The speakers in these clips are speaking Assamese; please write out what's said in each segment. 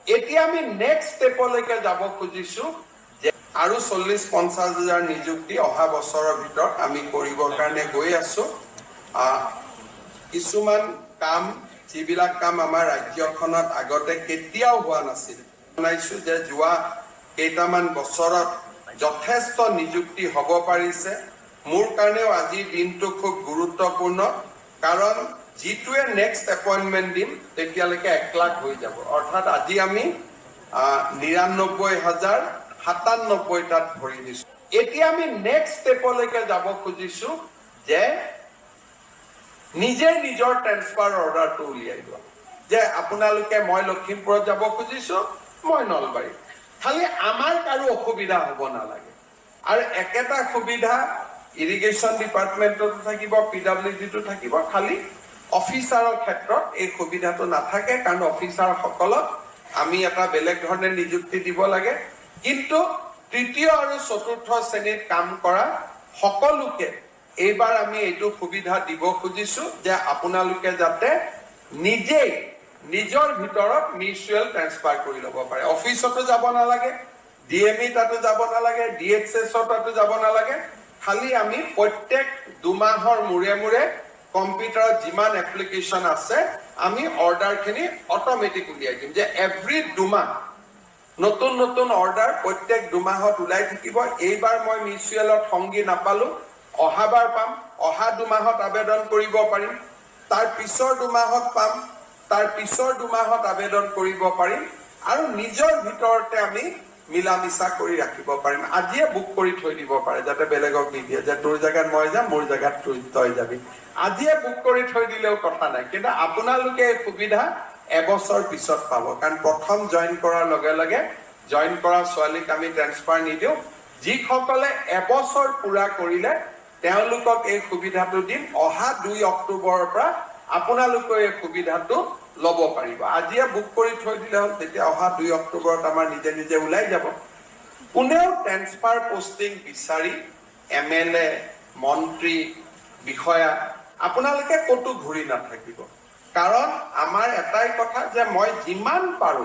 এতিয়া আমি নেক্সট ষ্টেপলৈকে যাব খুজিছো যে আৰু 40-50 হাজাৰ নিযুক্তি অহা বছৰৰ ভিতৰত আমি কৰিবৰ কাৰণে গৈ আছো। কিছুমান কাম যিবিলাক কাম আমাৰ ৰাজ্যখনত আগতে কেতিয়াও হোৱা নাছিল, জনাইছো যে যোৱা কেইটামান বছৰত যথেষ্ট নিযুক্তি হ'ব পাৰিছে। মোৰ কাৰণেও আজিৰ দিনটো খুব গুৰুত্বপূৰ্ণ, কাৰণ যিটোৱে নেক্সট এপইণ্টমেণ্ট দিম তেতিয়ালৈকে 1 লাখ হৈ যাব। অৰ্থাৎ আজি আমি 99,097 তাত ভৰি দিছো। এতিয়া আমি নেক্সট ষ্টেপলৈকে যাব খুজিছো যে নিজে নিজৰ ট্ৰেন্সফাৰ অৰ্ডাৰটো উলিয়াই লোৱা, যে আপোনালোকে মই লখিমপুৰত যাব খুজিছো, মই নলবাৰী, খালি আমাৰ কাৰো অসুবিধা হ'ব নালাগে। আৰু একেটা সুবিধা ইৰিগেশ্যন ডিপাৰ্টমেণ্টতো থাকিব, PWDটো থাকিব, খালি অফিচাৰৰ ক্ষেত্ৰত এই সুবিধাটো নাথাকে, কাৰণ অফিচাৰসকলক আমি এটা বেলেগ ধৰণে নিযুক্তি দিব লাগে। কিন্তু তৃতীয় আৰু চতুৰ্থ শ্ৰেণীত কাম কৰা সকলোকে এইবাৰ আমি এইটো সুবিধা দিব খুজিছো যে আপোনালোকে যাতে নিজেই নিজৰ ভিতৰত মিউচুৱেল ট্ৰেন্সফাৰ কৰি ল'ব পাৰে। অফিচতো যাব নালাগে, DME তাতো যাব নালাগে, DHS তাতো যাব নালাগে, খালি আমি প্ৰত্যেক 2 মাহৰ মূৰে মূৰে কম্পিউটাৰত যিমান এপ্লিকেশ্যন আছে আমি অৰ্ডাৰখিনি অট'মেটিক উলিয়াই দিম, যে এভৰি 2 মাহ নতুন নতুন অৰ্ডাৰ প্ৰত্যেক 2 মাহত ওলাই থাকিব। এইবাৰ মই মিউচুৱেলত সংগী নাপালো, অহাবাৰ পাম, অহা 2 মাহত আবেদন কৰিব পাৰিম, তাৰ পিছৰ 2 মাহত পাম, তাৰ পিছৰ 2 মাহত আবেদন কৰিব পাৰিম, আৰু নিজৰ ভিতৰতে আমি মিলা মিছা কৰি ৰাখিব পাৰিম। আজিয়ে বুক কৰি থৈ দিব পাৰে, যাতে বেলেগক নিদিয়ে যে তোৰ জেগাত মই যাম, মোৰ জেগাত তই যাবি। আজিয়ে বুক কৰি থৈ দিলেও কথা নাই, কিন্তু আপোনালোকে এই সুবিধা এবছৰ পিছত পাব, কাৰণ প্ৰথম জইন কৰাৰ লগে লগে জইন কৰা ছোৱালীক আমি ট্ৰেন্সফাৰ নিদিওঁ। যিসকলে এবছৰ পুৰা কৰিলে তেওঁলোকক এই সুবিধাটো দিম। অহা 2 অক্টোবৰৰ পৰা আপোনালোকে এই সুবিধাটো ল'ব পাৰিব। আজিয়ে বুক কৰি থৈ দিলে হ'ল, তেতিয়া অহা 2 অক্টোবৰত আমাৰ নিজে নিজে ওলাই যাব। কোনেও ট্ৰেন্সফাৰ পোষ্টিং বিচাৰি MLA, মন্ত্ৰী, বিষয়া আপোনালোকে ক'তো ঘূৰি নাথাকিব, কাৰণ আমাৰ এটাই কথা যে মই যিমান পাৰো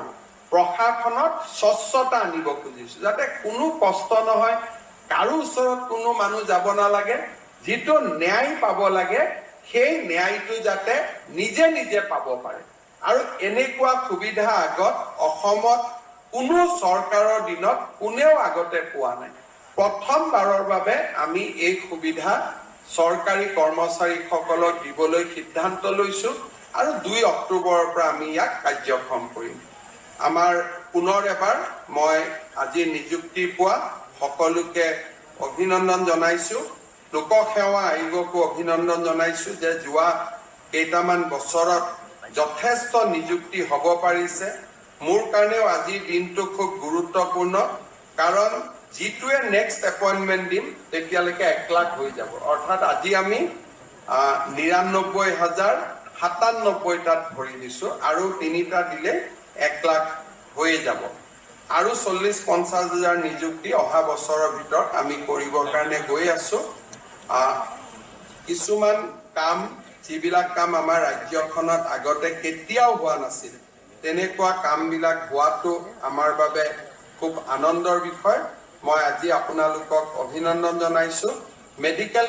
প্ৰশাসনত স্বচ্ছতা আনিব খুজিছো, যাতে কোনো কষ্ট নহয়, কাৰো ওচৰত কোনো মানুহ যাব নালাগে, যিটো ন্যায় পাব লাগে সেই ন্যায়টো যাতে নিজে নিজে পাব পাৰে। আৰু এনেকুৱা সুবিধা আগত অসমত কোনো চৰকাৰৰ দিনত কোনেও আগতে পোৱা নাই। প্ৰথমবাৰৰ বাবে আমি এই সুবিধা চৰকাৰী কৰ্মচাৰীসকলক দিবলৈ সিদ্ধান্ত লৈছো, আৰু 2 অক্টোবৰৰ পৰা আমি ইয়াক কাৰ্যক্ষম কৰিম। আমাৰ পুনৰ এবাৰ মই আজি নিযুক্তি পোৱা সকলোকে অভিনন্দন জনাইছো। লোকসেৱা আয়োগকো অভিনন্দন জনাইছো যে যোৱা কেইটামান বছৰত যথেষ্ট নিযুক্তি হ'ব পাৰিছে। মোৰ কাৰণেও আজিৰ দিনটো খুব গুৰুত্বপূৰ্ণ, কাৰণ যিটোৱে নেক্সট এপইণ্টমেণ্ট দিম তেতিয়ালৈকে 1 লাখ হৈ যাব। অৰ্থাৎ আজি আমি 99,097 তাত ভৰি দিছো, আৰু 3টা দিলে 1 লাখ হৈয়ে যাব। আৰু 40-50 হাজাৰ নিযুক্তি অহা বছৰৰ ভিতৰত আমি কৰিবৰ কাৰণে গৈ আছো। কিছুমান কাম যিবিলাক কাম আমাৰ ৰাজ্যখনত আগতে কেতিয়াও হোৱা নাছিল, তেনেকুৱা কামবিলাক হোৱাটো আমাৰ বাবে খুব আনন্দৰ বিষয়। মই আজি আপোনালোকক অভিনন্দন জনাইছো। মেডিকেল